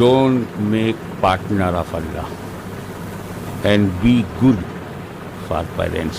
Don't make partner of Allah and be good for parents.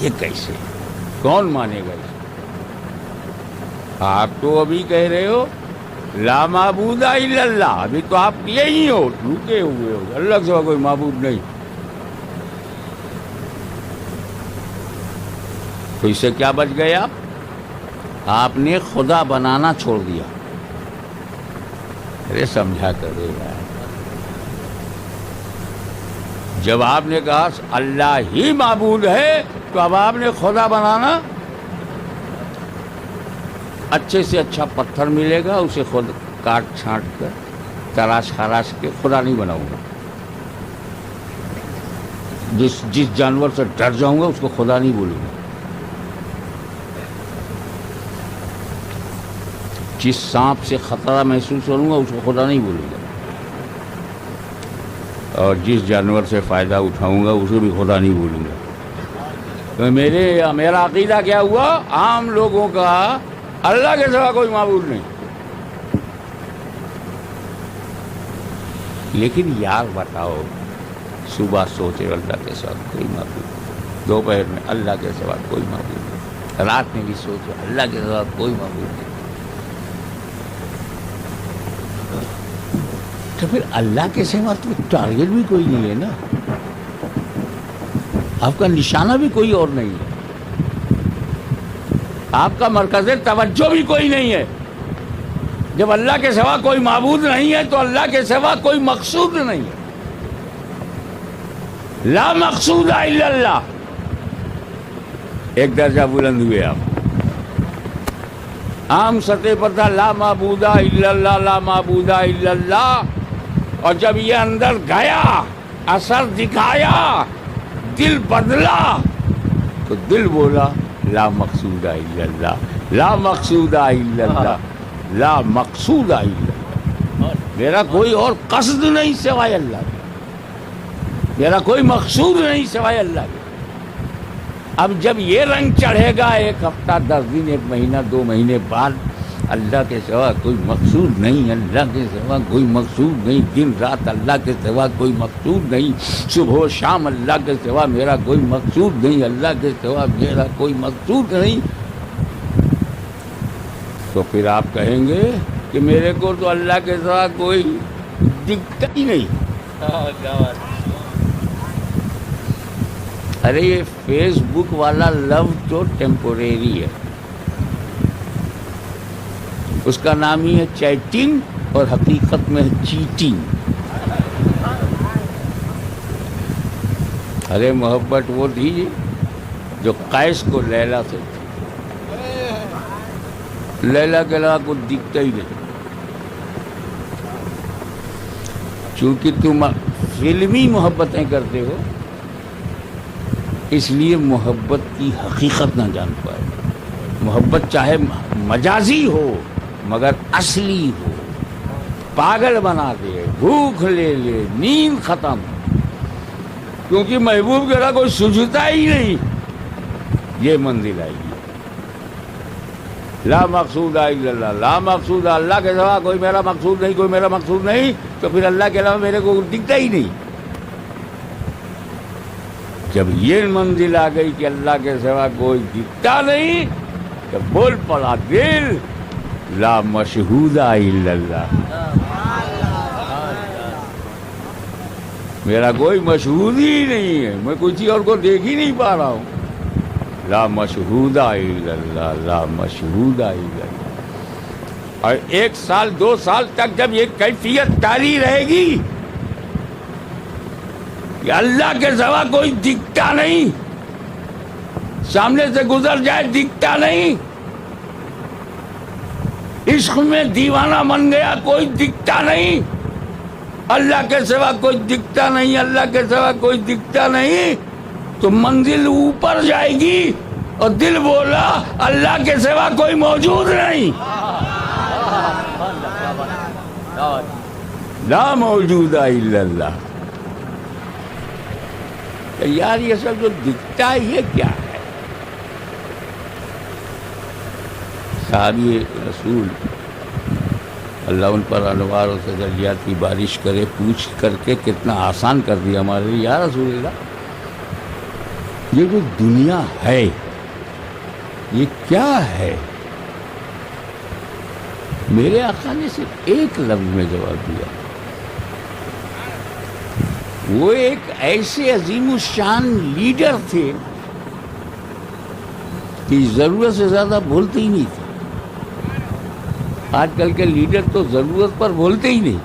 یہ کیسے؟ کون مانے گا اسے؟ آپ تو ابھی کہہ رہے ہو لا معبود الا اللہ، ابھی تو آپ یہی ہو، رکے ہوئے ہو، اللہ کے سوا کوئی معبود نہیں. تو اس سے کیا بچ گئے آپ نے خدا بنانا چھوڑ دیا. ارے سمجھا کرے یار، جب آپ نے کہا اللہ ہی معبود ہے تو اب آپ نے خدا بنانا، اچھے سے اچھا پتھر ملے گا اسے خود کاٹ چھانٹ کر تراش خراش کے خدا نہیں بناؤں گا. جس جانور سے ڈر جاؤں گا اس کو خدا نہیں بولوں گا. جس سانپ سے خطرہ محسوس کروں گا اس کو خدا نہیں بولوں گا. اور جس جانور سے فائدہ اٹھاؤں گا اسے بھی خدا نہیں بولوں گا. تو میرا عقیدہ کیا ہوا؟ عام لوگوں کا اللہ کے سوا کوئی معبود نہیں. لیکن یار بتاؤ، صبح سوچے اللہ کے سوا کوئی معبود، دوپہر میں اللہ کے سوا کوئی معبود نہیں، رات میں بھی سوچو اللہ کے سوا کوئی معبود نہیں. تو پھر اللہ کے سوا تو ٹارگیٹ بھی کوئی نہیں ہے نا، آپ کا نشانہ بھی کوئی اور نہیں ہے، آپ کا مرکز توجہ بھی کوئی نہیں ہے. جب اللہ کے سوا کوئی معبود نہیں ہے تو اللہ کے سوا کوئی مقصود نہیں ہے. لا مقصود الا اللہ. ایک درجہ بلند ہوئے آپ. عام سطح پر تھا لا معبود الا اللہ، لا معبود الا اللہ، اور جب یہ اندر گیا، اثر دکھایا، دل بدلا، تو دل بولا لا مقصود الا اللہ، لا مقصود الا اللہ، لا مقصود الا اللہ. میرا کوئی اور قصد نہیں سوائے اللہ کا، میرا کوئی مقصود نہیں سوائے اللہ کا. اب جب یہ رنگ چڑھے گا، ایک ہفتہ 10 دن، 1 مہینہ، 2 مہینے بعد، اللہ کے سوا کوئی مقصود نہیں، اللہ کے سوا کوئی مقصود نہیں، دن رات اللہ کے سوا کوئی مقصود نہیں، صبح و شام اللہ کے سوا میرا کوئی مقصود نہیں، اللہ کے سوا میرا کوئی مقصود نہیں، تو پھر آپ کہیں گے کہ میرے کو تو اللہ کے سوا کوئی دکھتا ہی نہیں. ارے یہ فیس بک والا لفظ تو ٹیمپوریری ہے، اس کا نام ہی ہے چیٹنگ، اور حقیقت میں چیٹنگ. ارے محبت وہ تھی جو قیس کو لیلا سے، لیلا کے علاوہ کچھ دکھتا ہی نہیں. چونکہ تم فلمی محبتیں کرتے ہو اس لیے محبت کی حقیقت نہ جان پائے. محبت چاہے مجازی ہو مگر اصلی ہو، پاگل بنا دے، بھوک لے لے، نیند ختم، کیونکہ محبوب کے کوئی سوچتا ہی نہیں. یہ منزل آئی گی. لا مقصود الا اللہ، لا مقصود اللہ کے سوا کوئی میرا مقصود نہیں، کوئی میرا مقصود نہیں، تو پھر اللہ کے علاوہ میرے کو دکھتا ہی نہیں. جب یہ منزل آ گئی کہ اللہ کے سوا کوئی دکھتا نہیں، تو بول پڑا دل لا مشہود الا اللہ، میرا کوئی مشہود ہی نہیں ہے، میں کچھ اور کو دیکھ ہی نہیں پا رہا ہوں. لا مشہود الا اللہ، لا مشہود الا اللہ. اور 1 سال 2 سال تک جب یہ کیفیت جاری رہے گی کہ اللہ کے سوا کوئی دکھتا نہیں، سامنے سے گزر جائے دکھتا نہیں، عشق میں دیوانہ بن گیا کوئی دکھتا نہیں، اللہ کے سوا کوئی دکھتا نہیں، اللہ کے سوا کوئی دکھتا نہیں، تو منزل اوپر جائے گی اور دل بولا اللہ کے سوا کوئی موجود نہیں، لا موجود الا اللہ. یار یہ سب جو دکھتا ہے یہ کیا ہے؟ صحابی رسول اللہ ان پر انوار و تجلیات کی بارش کرے، پوچھ کر کے کتنا آسان کر دیا ہمارے لیے. یا رسول اللہ یہ جو دنیا ہے یہ کیا ہے؟ میرے آقا نے صرف ایک لفظ میں جواب دیا. وہ ایک ایسے عظیم الشان لیڈر تھے کہ ضرورت سے زیادہ بولتے ہی نہیں تھے. آج کل کے لیڈر تو ضرورت پر بولتے ہی نہیں.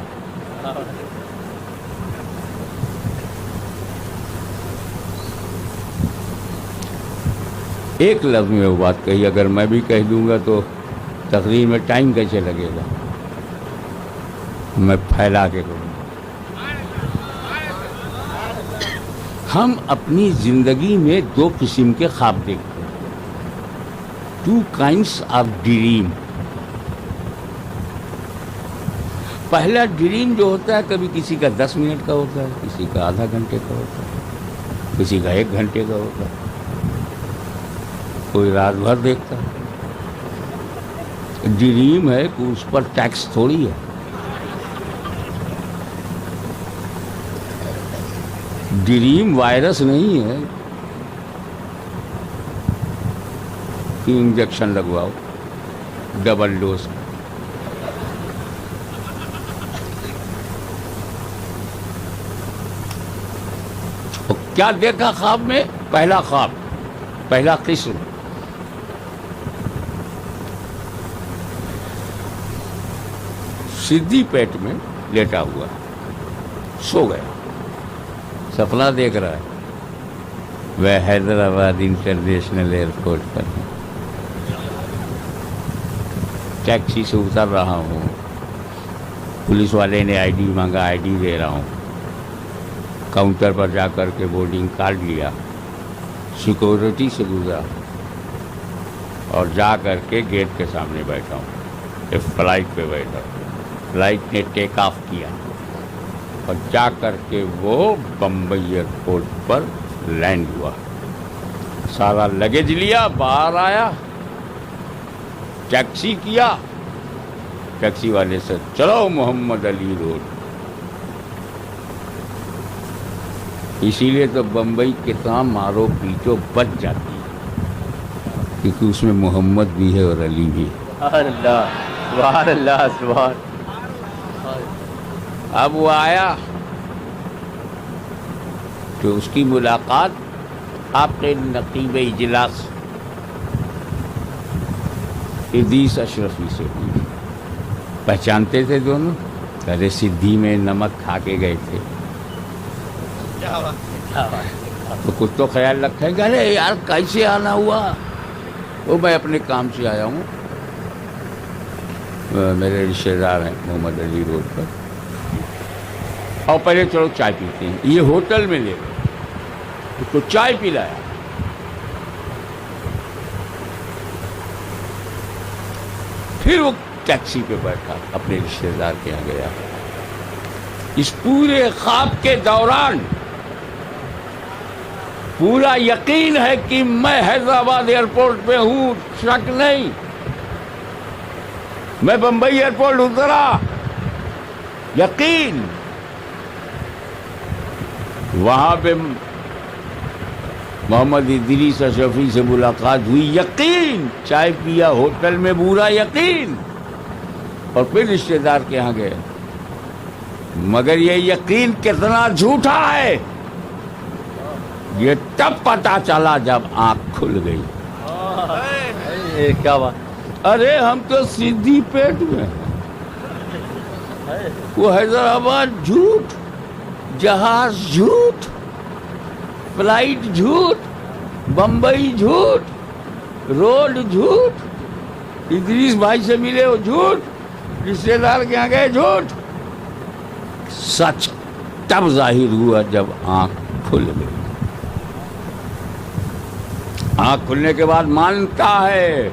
ایک لفظ میں وہ بات کہی. اگر میں بھی کہہ دوں گا تو تقریر میں ٹائم کیسے لگے گا؟ میں پھیلا کے کروں. ہم اپنی زندگی میں دو قسم کے خواب دیکھتے ہیں. 2 kinds of dream. پہلا ڈریم جو ہوتا ہے کبھی کسی کا 10 منٹ کا ہوتا ہے, کسی کا آدھا گھنٹے کا ہوتا ہے, کسی کا 1 گھنٹے کا ہوتا ہے, کوئی رات بھر دیکھتا ہے. ڈریم ہے کہ اس پر ٹیکس تھوڑی ہے. ڈریم وائرس نہیں ہے کہ انجیکشن لگواؤ ڈبل ڈوز. کیا دیکھا خواب میں؟ پہلا خواب, پہلا قسم, سدھی پیٹ میں لیٹا ہوا سو گیا, سپنا دیکھ رہا ہے. وہ حیدرآباد انٹرنیشنل ایئرپورٹ پر ٹیکسی سے اتر رہا ہوں. پولیس والے نے آئی ڈی مانگا, آئی ڈی دے رہا ہوں. کاؤنٹر پر جا کر کے بورڈنگ کارڈ لیا, سیکورٹی سے گزرا اور جا کر کے گیٹ کے سامنے بیٹھا ہوں. ایک فلائٹ پہ بیٹھا ہوں. فلائٹ نے ٹیک آف کیا اور جا کر کے وہ بمبئی ایئرپورٹ پر لینڈ ہوا. سارا لگیج لیا, باہر آیا, ٹیکسی کیا. ٹیکسی والے سے چلو محمد علی روڈ. اسی لیے تو بمبئی کتنا مارو پیٹو بچ جاتی ہے کیونکہ اس میں محمد بھی ہے اور علی بھی ہے. سبحان اللہ, سبحان اللہ, سبحان. اب وہ آیا تو اس کی ملاقات آپ کے نقیب اجلاس ادریس اشرفی سے ہوئی. پہچانتے تھے دونوں. ارے سدھی میں نمک کھا کے گئے تھے تو کچھ تو خیال رکھیں گے. ارے یار کیسے آنا ہوا؟ وہ میں اپنے کام سے آیا ہوں, میرے رشتے دار ہیں محمد علی روڈ پر, اور پہلے چلو چائے پیتے ہیں. یہ ہوٹل میں لے گئے, اس کو چائے پلایا. پھر وہ ٹیکسی پہ بیٹھا, اپنے رشتے دار کے یہاں گیا. اس پورے خواب کے دوران پورا یقین ہے کہ میں حیدرآباد ایئرپورٹ پہ ہوں, شک نہیں. میں بمبئی ایئرپورٹ اترا, یقین. وہاں پہ محمد ادریس اشرفی سے ملاقات ہوئی, یقین. چائے پیا ہوٹل میں, پورا یقین. اور پھر رشتے دار کے یہاں گئے. مگر یہ یقین کتنا جھوٹا ہے یہ تب پتا چلا جب آنکھ کھل گئی. کیا بات. ارے ہم تو سدھی پیٹ میں ہیں. وہ حیدرآباد جھوٹ, جہاز جھوٹ, فلائٹ جھوٹ, بمبئی جھوٹ, روڈ جھوٹ, ادریس بھائی سے ملے وہ جھوٹ, رشتے دار کے یہاں گئے جھوٹ. سچ تب ظاہر ہوا جب آنکھ کھل گئی. آنکھ کھلنے کے بعد مانتا ہے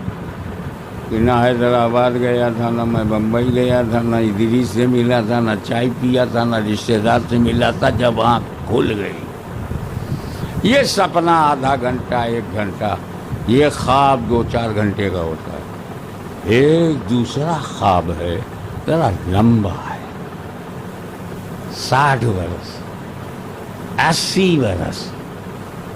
کہ نہ حیدرآباد گیا تھا, نہ میں بمبئی گیا تھا, نہ ادریس سے ملا تھا, نہ چائے پیا تھا, نہ رشتے دار سے ملا تھا. جب آنکھ کھل گئی, یہ سپنا آدھا گھنٹہ 1 گھنٹہ, یہ خواب 2-4 گھنٹے کا ہوتا ہے. ایک دوسرا خواب ہے ذرا لمبا ہے, 60 برس, 80 برس,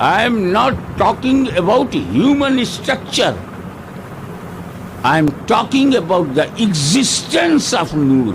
I am not talking about human structure. I am talking about the existence of Noor.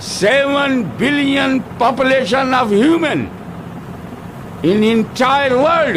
7 billion population of human in entire world,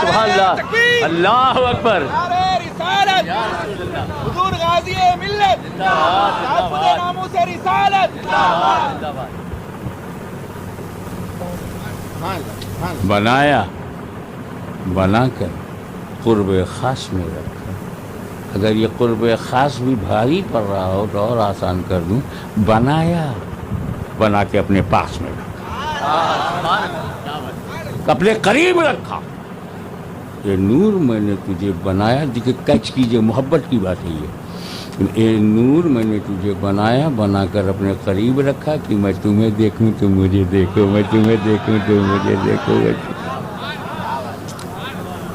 سبحان اللہ اللہ اکبر نعرہ رسالت حضور غازی ملت تحفظ ناموس رسالت بنایا بنا کر قرب خاص میں رکھا. اگر یہ قرب خاص بھی بھاری پڑ رہا ہو تو اور آسان کر دوں, بنایا بنا کے اپنے پاس میں رکھا, اپنے قریب رکھا. یہ نور میں نے تجھے بنایا, دیکھیں کیچ کیجئے, محبت کی بات ہے یہ. اے نور میں نے تجھے بنایا, بنا کر اپنے قریب رکھا کہ میں تمہیں دیکھوں تم مجھے دیکھو, میں تمہیں دیکھوں تم مجھے دیکھو.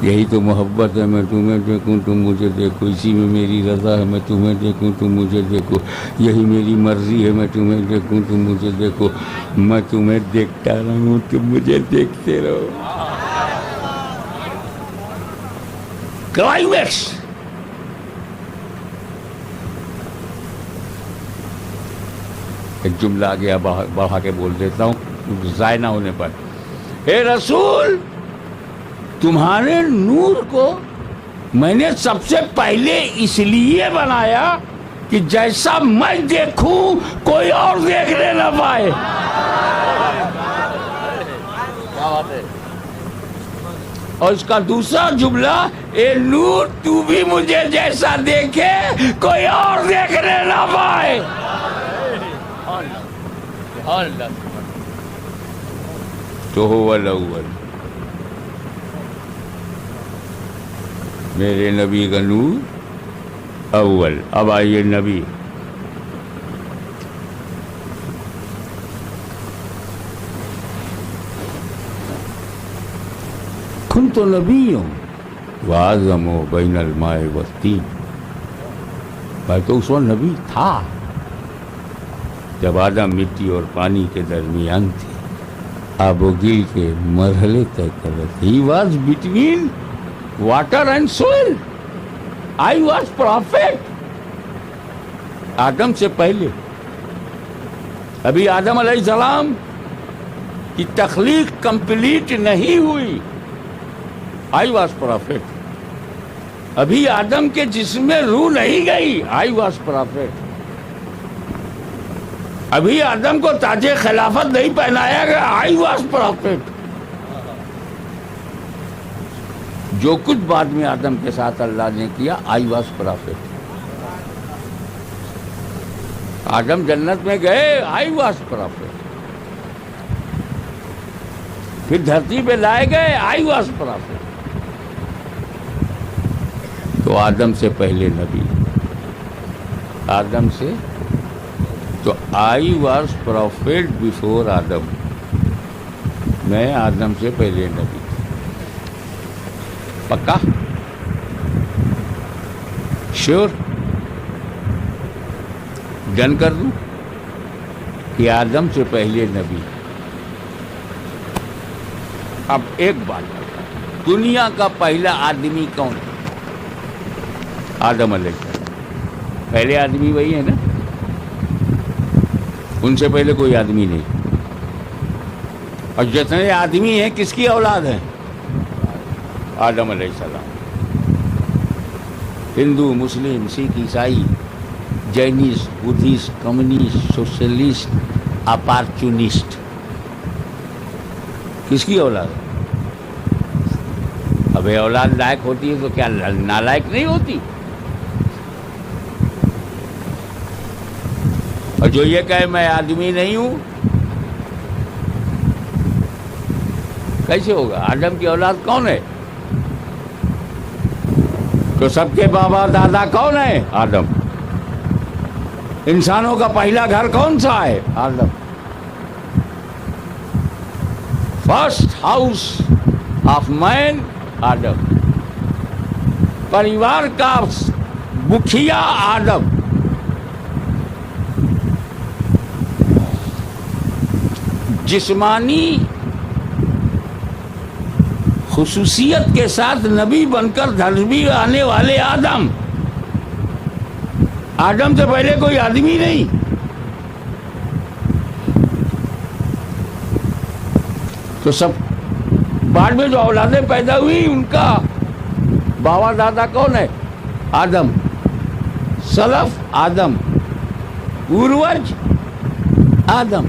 یہی تو محبت ہے, میں تمہیں دیکھوں تم مجھے دیکھو. اسی میں میری رضا ہے, میں تمہیں دیکھوں تم مجھے دیکھو. یہی میری مرضی ہے, میں تمہیں دیکھوں تم مجھے دیکھو. میں تمہیں دیکھتا رہوں تم مجھے دیکھتے رہو. کلائمیکس. ایک جملہ آگے بڑھا کے بول دیتا ہوں ضائع نہ ہونے پر. اے رسول, تمہارے نور کو میں نے سب سے پہلے اس لیے بنایا کہ جیسا میں دیکھوں کوئی اور دیکھنے نہ پائے. اور اس کا دوسرا جملہ, اے نور تو بھی مجھے جیسا دیکھے کوئی اور دیکھنے نہ پائے. تو هو الاول, میرے نبی کا نور اول. اب آئیے نبی. كنت نبی وآدم بین الماء والطین. میں تو اس وقت نبی تھا جب آدم مٹی اور پانی کے درمیان تھے, آب و گل کے مرحلے طے کر رہے تھے. He was between water and soil. I was prophet. آدم سے پہلے, ابھی آدم علیہ السلام کی تخلیق کمپلیٹ نہیں ہوئی. I was prophet. ابھی آدم کے جسم میں روح نہیں گئی. I was prophet. ابھی آدم کو تاج خلافت نہیں پہنایا گیا. I was prophet. جو کچھ بعد میں آدم کے ساتھ اللہ نے کیا, I was prophet. آدم جنت میں گئے, I was prophet. پھر دھرتی پہ لائے گئے, I was prophet. تو آدم سے پہلے نبی, آدم سے تو I was prophet before آدم. میں آدم سے پہلے نبی. پکا شیور ڈن کر دوں کہ آدم سے پہلے نبی. اب ایک بات, دنیا کا پہلا آدمی کون ہے؟ آدم علیہ السلام. پہلے آدمی وہی ہے نا, ان سے پہلے کوئی آدمی نہیں. اور جتنے آدمی ہیں کس کی اولاد ہیں؟ آدم علیہ السلام. ہندو, مسلم, سکھ, عیسائی, جینسٹ, بدھسٹ, کمیونسٹ, سوشلسٹ, اپارچونسٹ, کس کی اولاد ہے؟ اب اولاد لائق ہوتی ہے تو کیا نالائق نہیں ہوتی؟ اور جو یہ کہے میں آدمی نہیں ہوں, کیسے ہوگا؟ آدم کی اولاد کون ہے؟ تو سب کے بابا دادا کون ہے؟ آدم. انسانوں کا پہلا گھر کون سا ہے؟ آدم. فرسٹ ہاؤس آف مین آدم. پریوار کا مکھیا آدم. جسمانی خصوصیت کے ساتھ نبی بن کر دھرتی آنے والے آدم. آدم سے پہلے کوئی آدمی نہیں. تو سب بعد میں جو اولادیں پیدا ہوئی ان کا باوا دادا کون ہے؟ آدم. سلف آدم، پوروج آدم.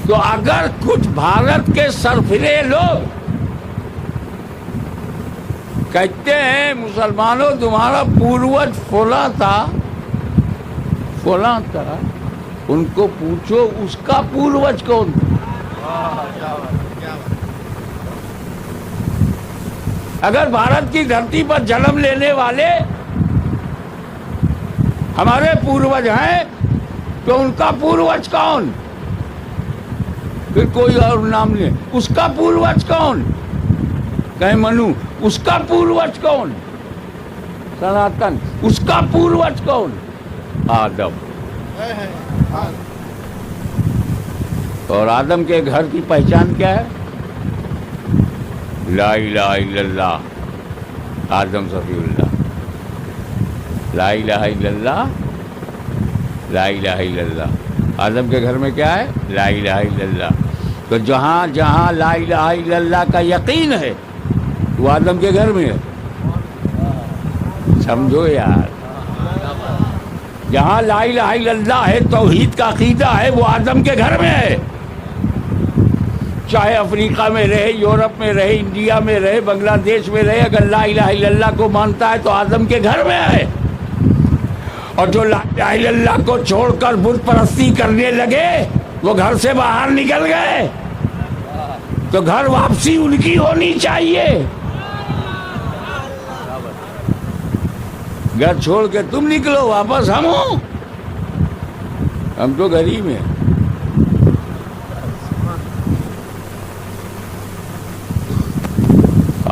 تو اگر کچھ بھارت کے سرفرے لوگ کہتے ہیں مسلمانوں تمہارا پوروج فلاں تھا، ان کو پوچھو اس کا پوروج کون تھا؟ اگر بھارت کی دھرتی پر جنم لینے والے ہمارے پوروج ہیں تو ان کا پوروج کون؟ پھر کوئی اور نام نہیں. اس کا پوروج کون؟ کہیں منو. اس کا پوروج کون؟ سناتن. اس کا پوروج کون؟ آدم. اور آدم کے گھر کی پہچان کیا ہے؟ لا الہ الا اللہ آدم صفی اللہ. لا الہ الا اللہ، لا الہ الا اللہ. آدم کے گھر میں کیا ہے؟ لا الہ الا اللہ. تو جہاں جہاں لا الہ الا اللہ کا یقین ہے وہ آدم کے گھر میں ہے. سمجھو یار، جہاں لا الہ الا اللہ ہے، توحید کا عقیدہ ہے، وہ آدم کے گھر میں ہے. چاہے افریقہ میں رہے، یورپ میں رہے، انڈیا میں رہے، بنگلہ دیش میں رہے، اگر لا الہ الا اللہ کو مانتا ہے تو آدم کے گھر میں ہے. اور جو لا الہ الا اللہ کو چھوڑ کر بت پرستی کرنے لگے وہ گھر سے باہر نکل گئے. تو گھر واپسی ان کی ہونی چاہیے. گھر چھوڑ کے تم نکلو، واپس ہم ہوں. ہم تو غریب ہیں.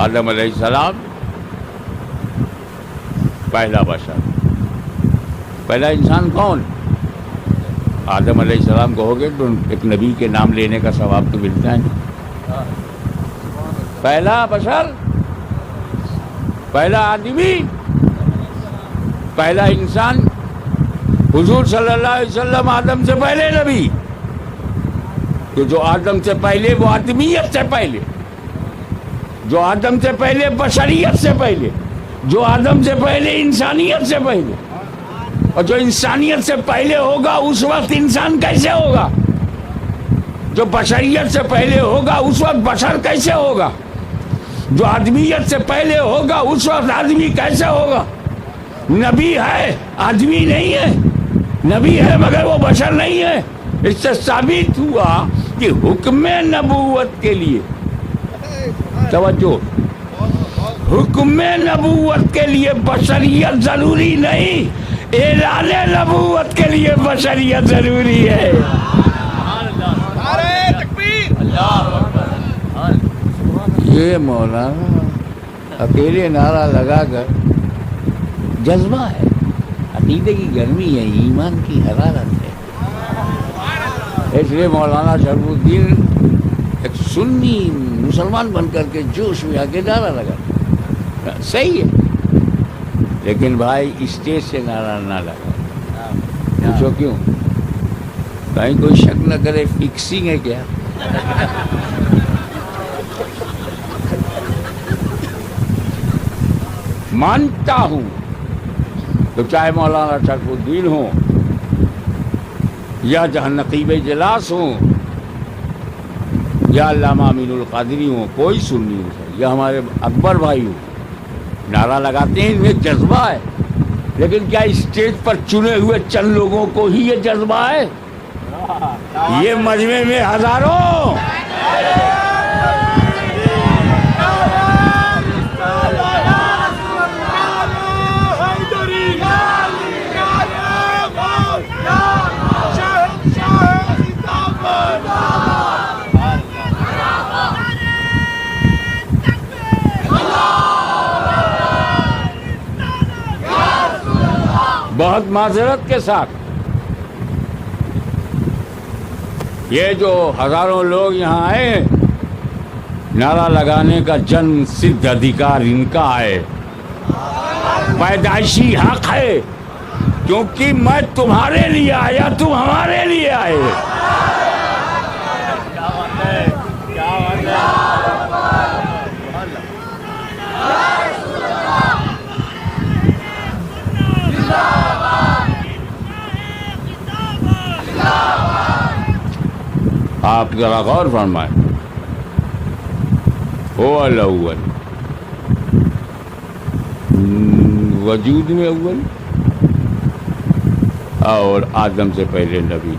آدم علیہ السلام پہلا بشر، پہلا انسان کون؟ آدم علیہ السلام کہو گے تو ایک نبی کے نام لینے کا ثواب تو ملتا ہے. پہلا بشر، پہلا آدمی، پہلا انسان. حضور صلی اللہ علیہ وسلم آدم سے پہلے نبی. تو جو آدم سے پہلے وہ آدمیت سے پہلے، جو آدم سے پہلے بشریت سے پہلے، جو آدم سے پہلے انسانیت سے پہلے. اور جو انسانیت سے پہلے ہوگا اس وقت انسان کیسے ہوگا؟ جو بشریت سے پہلے ہوگا اس وقت بشر کیسے ہوگا؟ جو آدمیت سے پہلے ہوگا اس وقت آدمی کیسے ہوگا؟ نبی ہے، آدمی نہیں ہے. نبی ہے مگر وہ بشر نہیں ہے. اس سے ثابت ہوا کہ حکم نبوت کے لیے، توجہ، حکم نبوت کے لیے بشریت ضروری نہیں، اعلان نبوت کے لیے بشریت ضروری ہے. نعرہ تکبیر. یہ مولانا اکیلے نعرہ لگا کر جذبہ ہے، عقیدے کی گرمی ہے، ایمان کی حرارت ہے. اس لیے مولانا شرف الدین ایک سنی مسلمان بن کر کے جوش میں آ کے نعرہ لگا. صحیح ہے، لیکن بھائی اسٹیج سے نعرہ نہ لگا. پوچھو کیوں؟ کہیں کوئی شک نہ کرے فکسنگ ہے کیا؟ مانتا ہوں تو چاہے مولانا شرف الدین ہوں یا جہاں نقیب اجلاس ہوں یا علامہ امین القادری ہوں، کوئی سنی ہو یا ہمارے اکبر بھائی ہوں، نعرہ لگاتے ہیں، ان میں جذبہ ہے. لیکن کیا اسٹیج پر چنے ہوئے چند لوگوں کو ہی یہ جذبہ ہے؟ یہ مجمع میں ہزاروں. بہت معذرت کے ساتھ یہ جو ہزاروں لوگ یہاں آئے، نعرہ لگانے کا جنم سدھ ادھیکار ان کا ہے، پیدائشی حق ہے. کیونکہ میں تمہارے لیے آیا، تم ہمارے لیے آئے. آپ ذرا غور فرمائیں. هو الاول، وجود میں اول، اور آدم سے پہلے نبی.